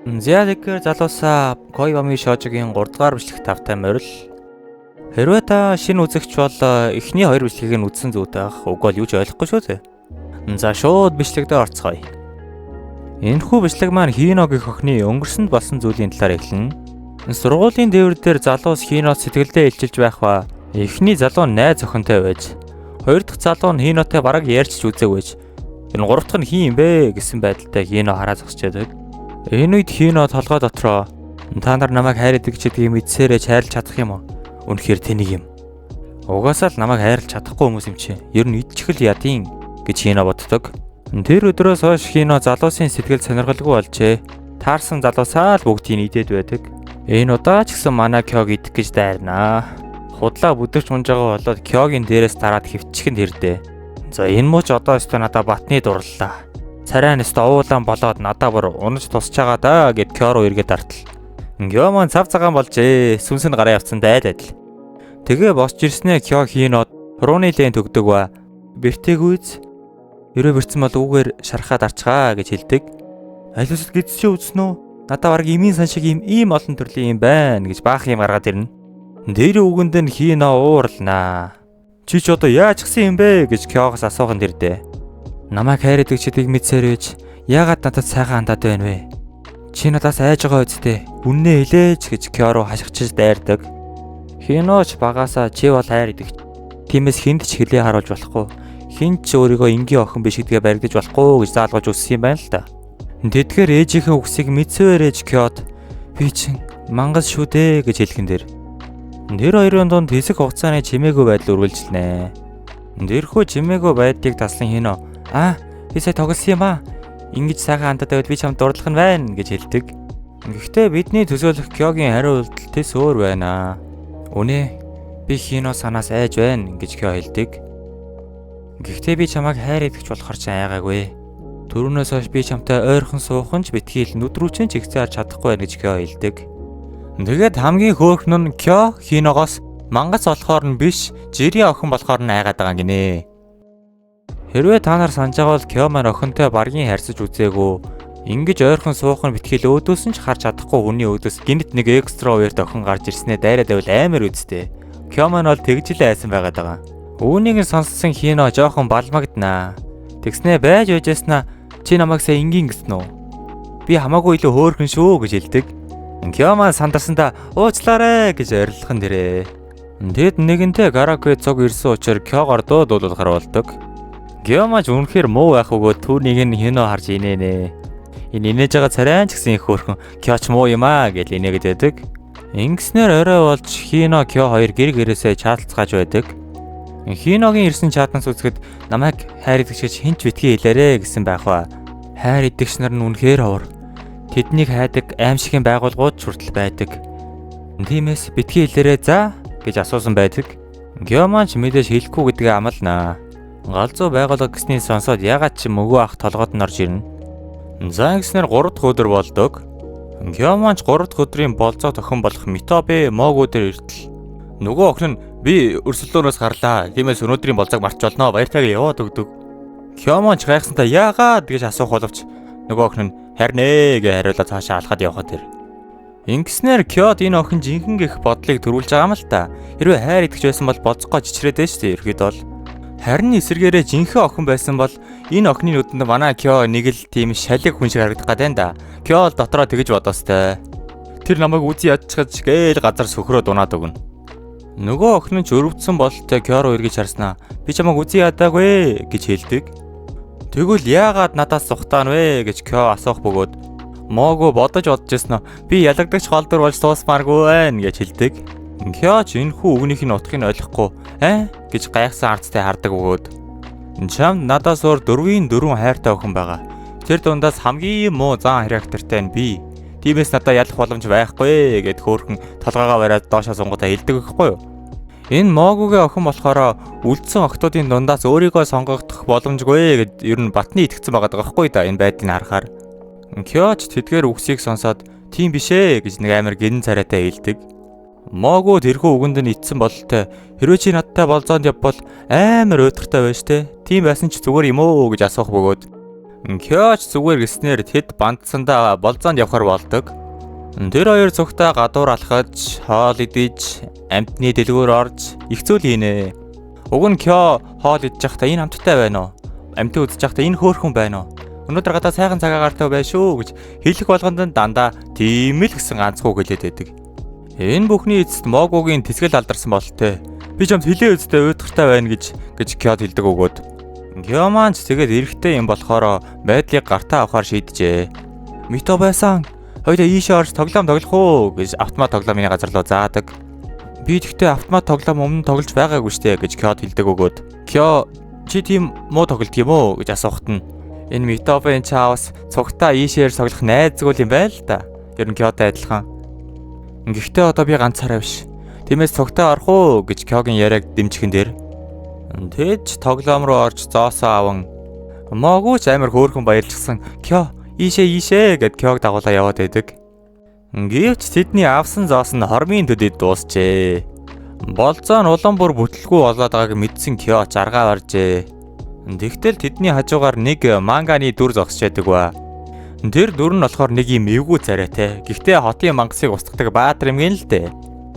За тэгэхээр залуусаа Koi Bami Shoujo-гийн 3 дугаар бичлэг тавтай морил. Хэрвээ та шинэ үзэгч бол эхний 2 бичлэгийг нь үзсэн зүйтэй байх. Уг бол юу ч ойлгохгүй шүү дээ. За шууд бичлэгдээ орцгоё. Энэхүү бичлэг маань Хиногийн охины өнгөрсөнд болсон зүйлийн талаар эхэлнэ. Сургуулийн дээвэр дээр залуус Хинод сэтгэлдээ илчилж байх ба эхний залуу найз охинтой байж, хоёр дахь залуу нь Хинотой бараг ярьж ч үзээгүй. Энэ гурав дахь нь хин юм бэ гэсэн байдалтай Хино хараа зогсчээд байг. Энэ үед Хино толгой дотроо та нар намайг хайрладаг ч гэдгийг мэдсээрээ хайрлаж чадах юм уу? Үнэхээр тэнийг юм. Угаасаа л намайг хайрлаж чадахгүй хүмүүс юм чи. Ер нь идчихэл ядын гэж Хино боддог. Тэр өдрөөс хойш Хино залуусын сэтгэл сонирхолгүй болжээ. Таарсан залуусаа л бүгдийг идээд байдаг. Энэ удаа ч гэсэн манай Кёг идэх гэж дайрнаа. Худлаа бүдэрч мунж байгаа болоод Кёгийн дээрээс дараад хөвчихөнд ирдээ. За энэ мууч одоо өстө надаа батны дурлалаа. Царай нэст уулаан болоод надаа бүр унаж тусч байгаа даа гэд Кёро эргээд артал. Гёмон цав цагаан болжээ. Сүнс нь гараа явцсан дайдад л. Тэгээ босч ирснээ Кё Хинод рууны лэн төгдөг ба бэртэгүйз ерөө бэрцэн бол үгээр шарахад арчгаа гэж хэлдэг. Айлсад гидсчээ үзсэн үү? Надаа бараг имийн сан шиг ийм олон төрлийн юм байна гэж баах юм гаргаад ирнэ. Дээр үгэнд нь Хино уурлнаа. Чи ч одоо яаж гисэн юм бэ гэж Кёгоос асууханд ирдээ. Намайг хайрладаг чидийг мэдсээрэж яагаад надад сайхан хандаад байна вэ? Чи надаас айж байгаа үсттэй. Үннээ хэлээч гэж Кёро хашгичж дайрдаг. Хиноч багаасаа чи бол хайрладаг. Тиймээс хүнд ч хэлээ харуулж болохгүй. Хин ч өөрийгөө энгийн охин биш гэдгээ баригдаж болохгүй гэж заалгаж өссөн юм байна л та. Тэдгээр ээжийнхээ үгсийг мэдсээрэж Кёд би чин мангас шүү дээ гэж хэлхэн дэр. Тэр хоёрын дунд хэсэг хугацааны чимээгүй байдал үргэлжилнэ. Дэрхүү чимээгүй байдлыг таслан Хино би сая тоглосон юм аа. Ингэж сайхан хандаад байвал би чамд дурлах нь байна гэж хэлдэг. Гэхдээ бидний төсөөлөх Кёгийн хариу үйлдэл тэс өөр байна. Үнэ би Хино санаас айж байна гэж Кё хэлдэг. Гэхдээ би чамайг хайрладагч болохоор ч айгаагүй. Төрөнөөс хойш би чамтай ойрхон суухан ч битгий л нүдрүүчэн ч ихцээр чадахгүй байна гэж Кё хэлдэг. Тэгээд хамгийн хөөрхөн нь Кё Хиногоос мангас болохоор нь биш, жирийн охин болохоор нь айгаад байгаа гинэ. Хэрвээ та нар санаж байгаа бол Кё маань охинтой баргийн харьцаж үзээгүй. Ингиж ойрхон суухан битгий л өөдөөс нь ч харж чадахгүй хүний өөдөөс гинт нэг экстра уярт охин гарч ирснээр дайраад байвал амар үсттэй. Кё маань бол тэгж л айсан байгаад байгаа. Үүнийг нь сонссон Хино жоохон балмагднаа. Тэгснээ байж байжснаа чи намайг сая энгийн гэсэн үү? Би хамаагүй илүү хөөрхөн шүү гэж хэлдэг. Кё маань сандарсандаа уучлаарай гэж орилхон дэрээ. Тэгэд нэгэнтээ караоке цог ирсэн учраас Кёгоор дуулах харуулдаг. Кё маань үнэхээр муу байх өгөө түүнийг нь Хино харж инээнэ. Энэ инээж байгаа царайн ч гэсэн их хөөрхөн Кёч муу юм аа гэж инээгээд байдаг. Ингэснээр орой болж Хино Кё хоёр гэр гэрээсээ чаталцгааж байдаг. Хиногийн ирсэн чатанс үзэхэд намайг хайрладаг гэж хинч битгий хэлээрэ гэсэн байх ба. Хайр идэгч нар нь үнэхээр ховор. Тэднийг хайдаг аимшигын байгууллагууд ч хүртэл байдаг. Тиймээс битгий хэлээрэ за гэж асуусан байдаг. Кё маань ч мэдээж хэлэхгүй гэдгээ амлнаа. Галзуу байгууллага гэсний сонсоод ягаад ч мөгөө ах толгойд нь орж ирнэ. За ингэснээр 3 дахь өдөр болдог. Кё маань ч 3 дахь өдрийн болцоо тохин болох Митобе Могу дээр иртэл. Нөгөө охин нь би өрсөлдөөнөөс гарлаа. Тиймээс өнөөдрийн болцоог марчволноо. Баяртайгаа яваад өгдөг. Кё маань ч гайхсантай яагаад гэж асуух боловч нөгөө охин нь харин гэж хариулаад цаашаа алхаад явхад тэр. Ингэснээр Кёд энэ охин жинхэнэ гэх бодлыг төрүүлж байгаа юм л та. Хэрвээ хайр идэгч байсан бол боцгоо чичрээд байж тээ ерөөд бол. Харин эсэргээрээ жинхэнэ охин байсан бол энэ охины нүдэнд манай Кё нэг л тийм шалиг хүн шиг харагдах гэдэг юм да. Кё л дотроо тэгэж бодоостой. Тэр намайг үзий ядчихаж гээл газар сөхрөө дунаад өгнө. Нөгөө охин нь ч өрөвдсөн бололтой Кёро эргэж харснаа. Би чамайг үзий ядаагүй гэж хэлдэг. Тэгвэл яагаад надаас сухтаан вэ гэж Кё асуух бөгөөд Могу бодож ирсэн нь би ялагдагч голдор болж суусмааргүй байна гэж хэлдэг. Кё ч энэхүү үгнийх нь утгыг нь ойлгохгүй гэж гайхсан арцтай хардаг бөгөөд чамд надаас өөр 4 хайртай охин байгаа. Тэр дундаас хамгийн муу зан характертай нь би. Тиймээс надад ялах боломж байхгүй гэд хөөрхөн толгоогоо бариад доошоо сунгуудаа хэлдэг гэхгүй юу? Энэ Могугийн охин болохоор үлдсэн охтуудын дундаас өөрийгөө сонгогдох боломжгүй гэд ер нь батны итгэцэн байгаа байхгүй да энэ байдлыг харахаар. Кёч тэдгээр үгсийг сонсоод тийм бишээ гэж нэг амар гинэн царайтай хэлдэг. Могу тэрхүү үгэнд нь итсэн бололтой. Хэрвээ чи надтай болзоонд явбал амар уйдгартай байж тээ. Тийм байсан ч зүгээр юм уу гэж асуух бөгөөд Кёч зүгээр гиснээр тэд бандсандаа болзоонд явхаар болдог. Тэр хоёр цогтой гадуур алхаж, хоол идэж, амьтны дэлгүүр орж их зүйл хийнэ. Уг нь Кё хоол идэж байхдаа энэ хамттай байна уу? Амьтан үзэж байхдаа энэ хөөрхөн байна уу? Өнөөдөр гадаа сайхан цагаагартай байна шүү гэж хэлэх болгонд дандаа тийм л гэсэн ганцхүү хэлээд байдаг. Энэ бүхний эцэст Могогийн тэсгэл алдарсан бололтой. Би ч юмд хилээ үсттэй уйдгартай байна гэж Кёд хэлдэг өгөөд. Кё маань ч тэгээд эрэхтэй юм болохоор байдлыг гартаа авахар шийджээ. Мито байсан. Хоёулаа ийшээ орж тоглоом тоглох уу гэж автомат тоглоомын газар руу заадаг. Би тэгтээ автомат тоглоом өмнө тоглож байгаагүй штэ гэж Кёд хэлдэг өгөөд. Кё чи тийм муу тоглолт юм уу гэж асуухт нь энэ Митофен чаавс цугтаа ийшээр цоглох найзгүй юм байл та. Ер нь Кётой адилхан. Гэхдээ одоо би ганцаараа биш. Тиймээс цугтаа орох уу гэж Кёгийн яриаг дэмжихэн дээр. Тэд тоглоом руу орж зоосоо аван Могоч амар хөөрхөн баярлчихсан. Кё ийшээ гэд Кёг дагуулаа яваад байдаг. Гэвч тэдний авсан зоос нь хормын төдөд дуусчээ. Болзоо нь улам бүр бүтлгүй болоод байгааг мэдсэн Кё заргаа барьжээ. Тэгтэл тэдний хажуугаар нэг манганы дүр зогсож байдаг ба. Тэр дүр нь болохоор нэг юм эвгүй царайтай. Гэхдээ хотын мангасыг устгадаг баатар юм гин л дээ.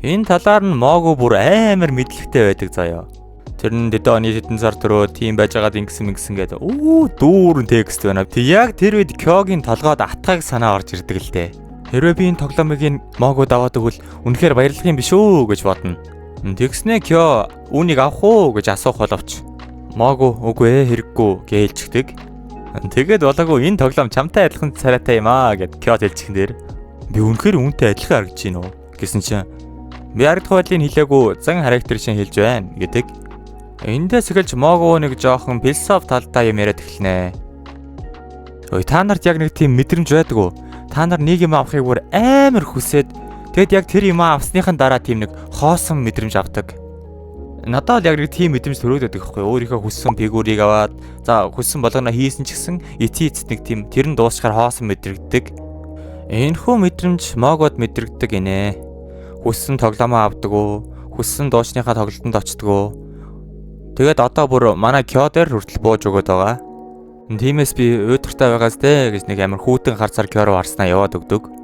Энэ талаар нь Могу бүр амар мэдлэгтэй байдаг заяа. Тэр нь дэдоны хэдэн сар төрөө тийм байж байгаад ингэсэн гэдэг. Дүүрэн текст байна. Тэг яг тэр үед Кёгийн толгойд атгаг санаа орж ирдэг л дээ. Хэрвээ би энэ тоглоомыг Могу даваад өгвөл үнэхээр баярлах юм биш үү гэж бодно. Тэгснэ Кё үүнийг авах уу гэж асуух боловч Могу үгүй хэрэггүй гэж хэлчихдэг. Тэгээд болоогүй энэ тоглоом чамтай адилхан царайтай юм аа гэд Кё хэлчихэн дээр би үнэхээр үүнтэй адилхан харагдаж байна уу гэсэн чинь би харагдах байдлыг хэлээгүй зан характер шин хэлж байна гэдэг. Эндээс эхэлж Могу нэг жоохон философи талтай юм яриад эхэлнэ. Ой та нарт яг нэг тийм мэдрэмж байдаг уу? Та нар нэг юм авахыг бүр амар хүсээд тэгэд яг тэр юм авсныхан дараа тийм нэг хоосон мэдрэмж авдаг. Надад яг нэг тийм мэдрэмж төрөөд байдаг байхгүй. Өөрийнхөө хүссэн фигурыг аваад за хүссэн болгоно хийсэн ч гэсэн эцэц нэг тийм тэр нь дуусчаар хоосон мэдрэгддэг. Энэхүү мэдрэмж Могод мэдрэгддэг гинэ. Хүссэн тоглоомоо авдаг уу? Хүссэн дуучныхаа тоглолтод очдог уу? Тэгээд одоо бүр манай Кё дээр хүртэл бууж өгöd байгаа. Тиймээс би уйдгартай байгаас дээ гэж нэг амар хүүтэн харцаар Кё руу харснаа яваад өгдөг.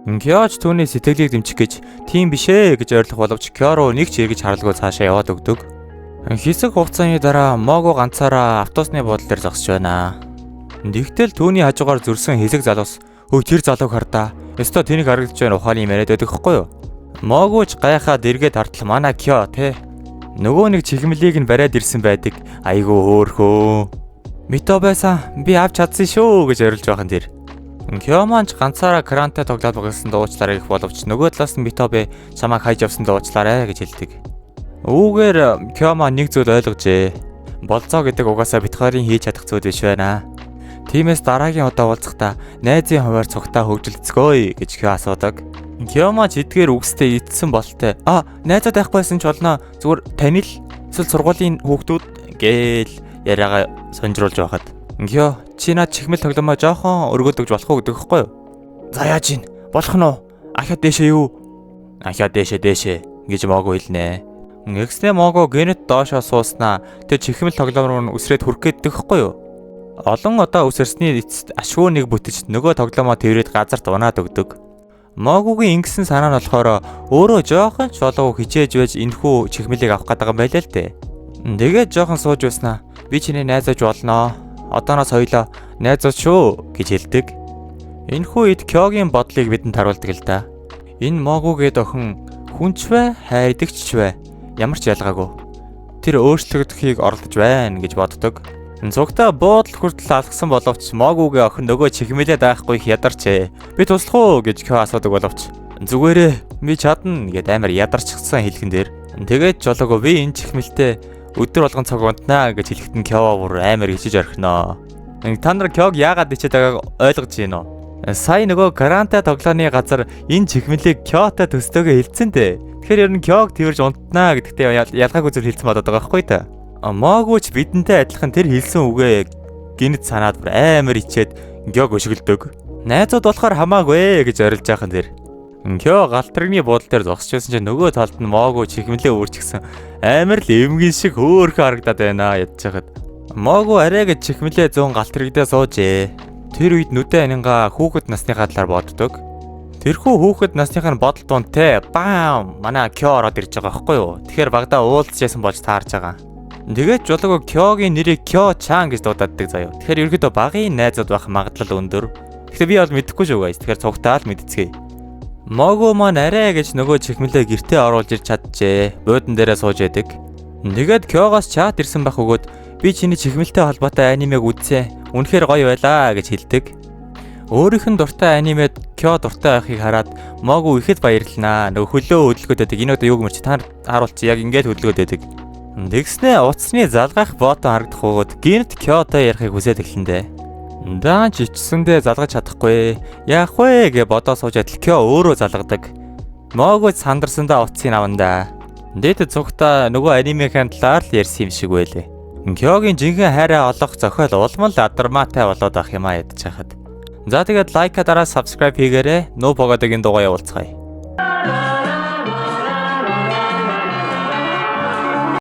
Кёч түүний сэтгэлийг дэмжих гэж тийм биш ээ гэж ойрлох боловч Кё руу нэг ч эргэж харалгүй цаашаа яваад өгдөг. Хэсэг хугацааны дараа Могу ганцаараа автобусны буудлын дээр зогсож байна. Тэгтэл түүний хажуугаар зөрсөн хэсэг залуус "Хөөе тэр залууг хардаа. Ёстой тэнийг харагдаж байна" ухааны юм яриад байдаг хэвгүй юу? Могуч гайхаад эргээд хартал манай Кё те. Нөгөө нэг чихмэлийг нь бариад ирсэн байдаг. Айгуу хөөрхөө. Мито байсан. Би авч чадсан шүү гэж орилж байхын тэр. Кё маань ганцаараа крантай тоглоод байгуулсан дуучлаарай гэх боловч нөгөө талаас нь Митобе чамайг хайж явсан дуучлаарай гэж хэлдэг. Үүгээр Кё маань нэг зүйл ойлгожээ. Болцоо гэдэг угаасаа бит хоёрын хийж чадах зүйл биш байна. Тиймээс дараагийн удаа уулзахдаа найзын хуваар цогтаа хөгжилцгөөе гэж Кё асуудаг. Кё маань эдгээр үгстэй итсэн болтой. Найзууд байхгүйсэн ч болно. Зүгээр танил эсвэл сургуулийн хүүхдүүд гээл яриагаа сонжруулж байхад Кё чи над чихмэл тоглоомоо жоохон өргөдөгж болох уу гэдэг хэвгүй юу? За яаж ийн? Болох нь уу? Ахиад дээшээ юу? Ахиад дээшээ гэж Могу хэлнэ. Экснэ Могу генет доошоо сууснаа тэр чихмэл тоглоом руу үсрээд хүрэх гэдэг хэвгүй юу? Олон удаа үсэрсний эцэст ашгүй нэг бүтэж нөгөө тоглоомоо тэрвэрэд газарт унаад өгдөг. Могугийн ингэсэн санаа нь болохоор өөрөө жоохон ч болов хичээж байж энэхүү чихмэлийг авах гэдэг юм байлаа л дээ. Тэгээд жоохон сууж байснаа би чиний найзаж болноо. Одооноос хоёлоо найзууд шүү гэж хэлдэг. Энэхүү үед Кёгийн бодлыг бидэнд харуулдаг л да. Энэ Могугээд охин хүнч вэ, хайрдагч вэ? Ямар ч ялгаагүй. Тэр өөрчлөгдөхийг оролдож байна гэж боддог. Цугтаа буудал хүртэл алгасан боловч Могугийн охин нөгөө чихмэлээд байхгүй их ядарчээ. Би туслах уу гэж Кё асуудаг боловч зүгээрээ би чадна гэд амар ядарчихсан хэлхэн дээр. Тэгээд жолоогүй би энэ чихмэлтэй өдөр болгон цаг унтнаа гэж хэлэхэд нь Кё бүр амар хичээж орхиноо. Та нар Кёг яагаад ичээд байгааг ойлгож байна уу? Сая нөгөө гранта тоглооны газар энэ чихмэлийг Кётой төстөөгөө хэлсэн дээ. Тэгэхээр ер нь Кёг тэрж унтнаа гэдэгтээ ялгаагүй зүйл хэлсэн болоод байгаа байхгүй та. Могуч бидэнтэй адилхан тэр хэлсэн үгээ гинэт санаад бүр амар ичээд Кёг өшгөлдөг. Найзууд болохоор хамаагүй гэж орилж яахан тэр. Кё галтрагны буудлын дээр зогсож байсан чинь нөгөө талд нь Могу чихмэлээ өөрчихсөн амар л эмгэн шиг хөөрхөн харагдаад байна ядж хахад. Могу арай гэж чихмэлээ зүүн галт хэрэгдээ суужээ. Тэр үед нүдэ анинга хүүхэд насныхаа талаар боддог. Тэрхүү хүүхэд насных нь бодол тунтэй баам манай Кё ороод ирж байгаа байхгүй юу? Тэгэхээр багада уулзчихсан болж таарж байгаа. Тэгээд жолоогүй Кёгийн нэрийг Кё Чан гэж дуудаддаг заяа. Тэгэхээр ерөөдөө багын найзууд байх магадлал өндөр. Гэхдээ би бол мэдэхгүй шүү guys. Тэгэхээр цугтаал мэдцгээе. Могу маань арай гэж нөгөө чихмэлээ гэртээ оруулж ирч чаджээ. Буудан дээрээ сууж яадаг. Тэгээд Кёгоос чат ирсэн байх өгөөд би чиний чихмэлтэй холбоотой анимыг үзсэн. Үнэхээр гоё байлаа гэж хэлдэг. Өөрийнх нь дуртай анимед Кё дуртай байхыг хараад Могу ихэд баярлнаа. Нөгөө хөлөө хөдөлгөөд байдаг. Энэ одоо юу гэмэрч та харуулчих яг ингээд хөдөлгөөд байдаг. Тэгснэ утасны залгаах фото харагдах өгөөд гинт Кётой ярихыг хүсэж эхлэндээ. Даан ч ичсэндээ залгаж чадахгүй. Яах вэ гэж бодоо сууж адил Кё өөрөө залгадаг. Могу сандарсандаа утсыг авандаа. Дэд цугта нөгөө анимехийн талаар л ярьсан юм шиг байлээ. Кёгийн жинхэнэ хайраа олох зохиол улмал адармаатай болоод ах юм а ядж хахад. За тэгээд лайка дараа subscribe хийгээрэй. Нөө богоодгийн дугаа явуулцгаая.